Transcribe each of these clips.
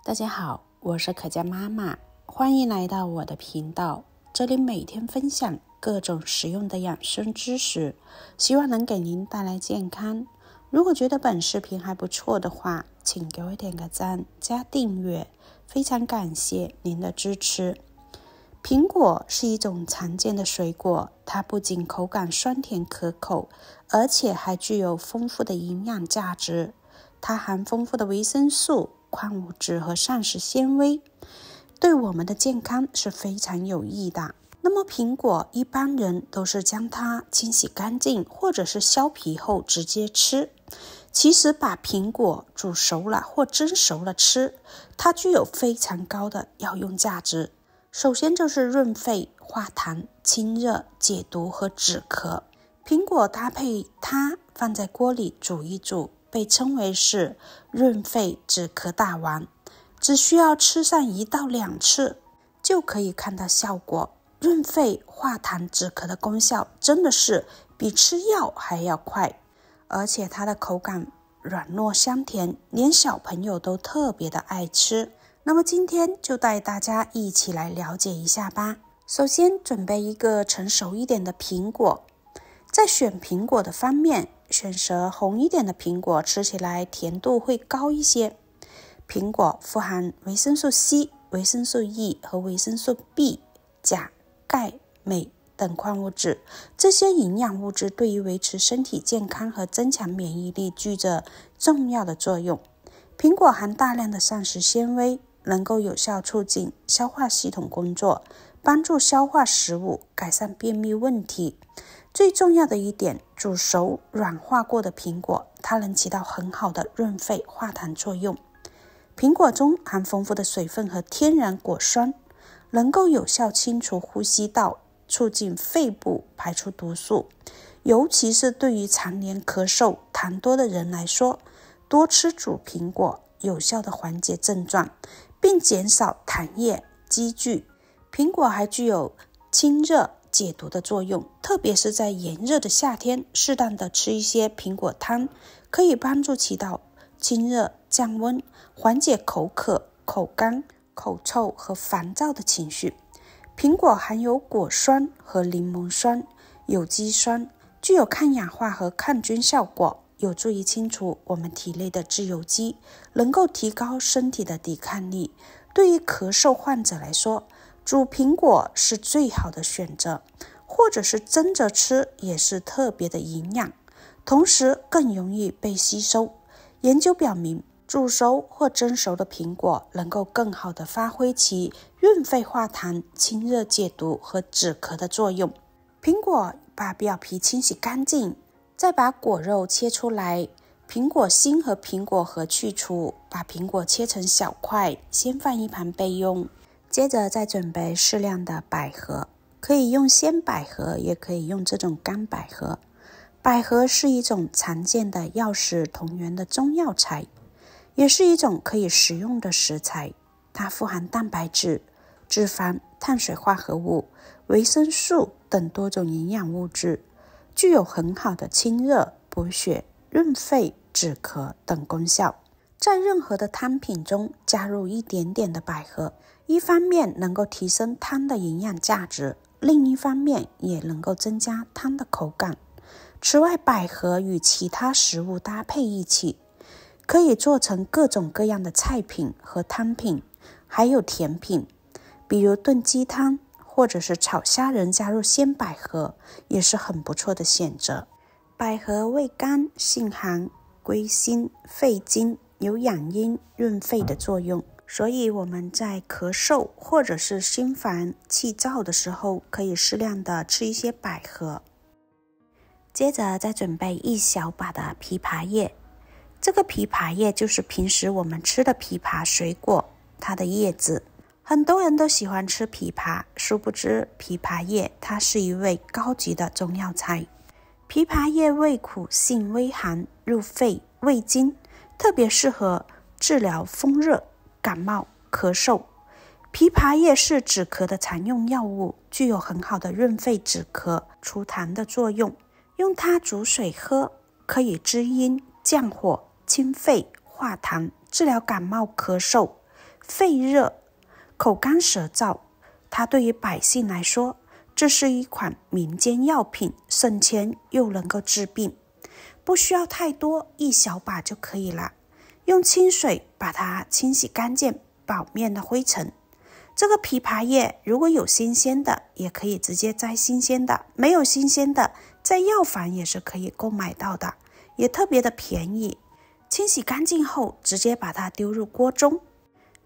大家好，我是可嘉妈妈，欢迎来到我的频道。这里每天分享各种实用的养生知识，希望能给您带来健康。如果觉得本视频还不错的话，请给我点个赞加订阅，非常感谢您的支持。苹果是一种常见的水果，它不仅口感酸甜可口，而且还具有丰富的营养价值。它含丰富的维生素、矿物质和膳食纤维，对我们的健康是非常有益的。那么苹果一般人都是将它清洗干净，或者是削皮后直接吃。其实把苹果煮熟了或蒸熟了吃，它具有非常高的药用价值。首先就是润肺、化痰、清热、解毒和止咳。苹果搭配它放在锅里煮一煮，被称为是润肺止咳大王，只需要吃上1到2次就可以看到效果。润肺化痰止咳的功效真的是比吃药还要快，而且它的口感软糯香甜，连小朋友都特别的爱吃。那么今天就带大家一起来了解一下吧。首先准备一个成熟一点的苹果，在选苹果的方面，选择红一点的苹果，吃起来甜度会高一些。苹果富含维生素 C、维生素 E 和维生素 B、钾、钙、镁等矿物质，这些营养物质对于维持身体健康和增强免疫力具着重要的作用。苹果含大量的膳食纤维，能够有效促进消化系统工作，帮助消化食物，改善便秘问题。最重要的一点，煮熟软化过的苹果，它能起到很好的润肺化痰作用。苹果中含丰富的水分和天然果酸，能够有效清除呼吸道，促进肺部排出毒素。尤其是对于常年咳嗽、痰多的人来说，多吃煮苹果，有效的缓解症状，并减少痰液积聚。苹果还具有清热解毒的作用，特别是在炎热的夏天，适当的吃一些苹果汤，可以帮助起到清热降温，缓解口渴、口干、口臭和烦躁的情绪。苹果含有果酸和柠檬酸、有机酸，具有抗氧化和抗菌效果，有助于清除我们体内的自由基，能够提高身体的抵抗力。对于咳嗽患者来说，煮苹果是最好的选择，或者是蒸着吃也是特别的营养，同时更容易被吸收。研究表明，煮熟或蒸熟的苹果能够更好地发挥其润肺化痰、清热解毒和止咳的作用。苹果把表皮清洗干净，再把果肉切出来，苹果心和苹果核去除，把苹果切成小块，先放一旁备用。接着再准备适量的百合，可以用鲜百合，也可以用这种干百合。百合是一种常见的药食同源的中药材，也是一种可以食用的食材。它富含蛋白质、脂肪、碳水化合物、维生素等多种营养物质，具有很好的清热、补血、润肺、止咳等功效。在任何的汤品中加入一点点的百合，一方面能够提升汤的营养价值，另一方面也能够增加汤的口感。此外，百合与其他食物搭配一起，可以做成各种各样的菜品和汤品，还有甜品，比如炖鸡汤或者是炒虾仁，加入鲜百合也是很不错的选择。百合味甘性寒，归心肺经，有养阴润肺的作用，所以我们在咳嗽或者是心烦气躁的时候，可以适量的吃一些百合。接着再准备1小把的枇杷叶，这个枇杷叶就是平时我们吃的枇杷水果，它的叶子。很多人都喜欢吃枇杷，殊不知枇杷叶它是一味高级的中药材。枇杷叶味苦，性微寒，入肺胃经，特别适合治疗风热、感冒、咳嗽。枇杷叶是止咳的常用药物，具有很好的润肺止咳、除痰的作用。用它煮水喝，可以滋阴、降火、清肺、化痰，治疗感冒、咳嗽。肺热、口干舌燥。它对于百姓来说，这是一款民间药品，省钱又能够治病，不需要太多，1小把就可以了。用清水把它清洗干净，表面的灰尘。这个枇杷叶如果有新鲜的，也可以直接摘新鲜的，没有新鲜的，在药房也是可以购买到的，也特别的便宜。清洗干净后，直接把它丢入锅中，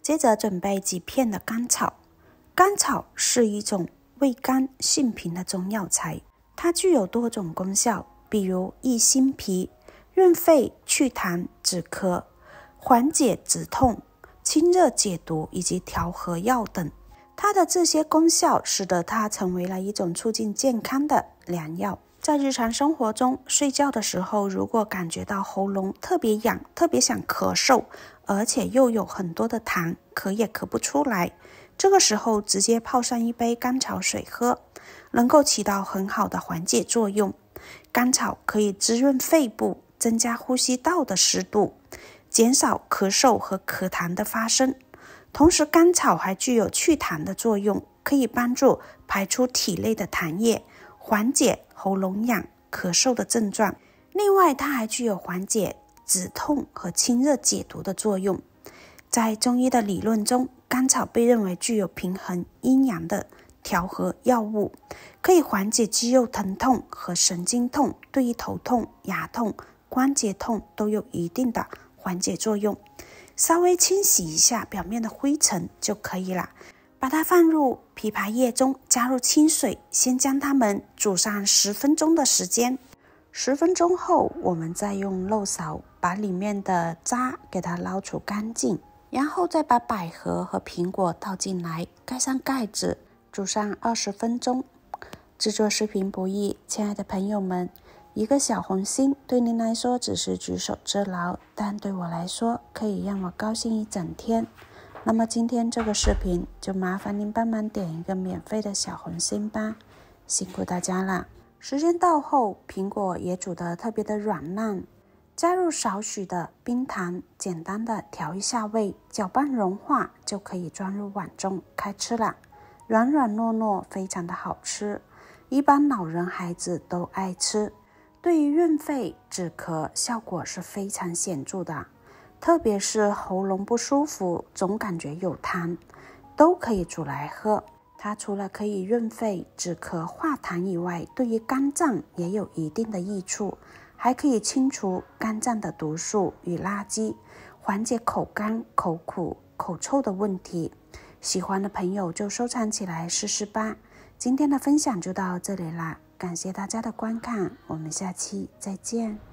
接着准备几片的甘草。甘草是一种味甘性平的中药材，它具有多种功效，比如益心脾、润肺、祛痰、止咳、缓解止痛、清热解毒以及调和药等。它的这些功效使得它成为了一种促进健康的良药。在日常生活中，睡觉的时候如果感觉到喉咙特别痒，特别想咳嗽，而且又有很多的痰，咳也咳不出来，这个时候直接泡上一杯甘草水喝，能够起到很好的缓解作用。甘草可以滋润肺部，增加呼吸道的湿度，减少咳嗽和咳痰的发生。同时甘草还具有祛痰的作用，可以帮助排出体内的痰液，缓解喉咙痒、咳嗽的症状。另外它还具有缓解止痛和清热解毒的作用。在中医的理论中，甘草被认为具有平衡阴阳的调和药物，可以缓解肌肉疼痛和神经痛，对于头痛、牙痛、关节痛都有一定的缓解作用。稍微清洗一下表面的灰尘就可以了。把它放入枇杷叶中，加入清水，先将它们煮上10分钟的时间。10分钟后，我们再用漏勺把里面的渣给它捞除干净，然后再把百合和苹果倒进来，盖上盖子，煮上20分钟。制作视频不易，亲爱的朋友们，一个小红心对您来说只是举手之劳，但对我来说可以让我高兴一整天。那么今天这个视频就麻烦您帮忙点一个免费的小红心吧，辛苦大家了。时间到后，苹果也煮得特别的软烂，加入少许的冰糖，简单的调一下味，搅拌融化就可以装入碗中开吃了。软软糯糯，非常的好吃，一般老人孩子都爱吃。对于润肺止咳效果是非常显著的，特别是喉咙不舒服，总感觉有痰，都可以煮来喝。它除了可以润肺止咳化痰以外，对于肝脏也有一定的益处，还可以清除肝脏的毒素与垃圾，缓解口干、口苦、口臭的问题。喜欢的朋友就收藏起来试试吧。今天的分享就到这里啦，感谢大家的观看，我们下期再见。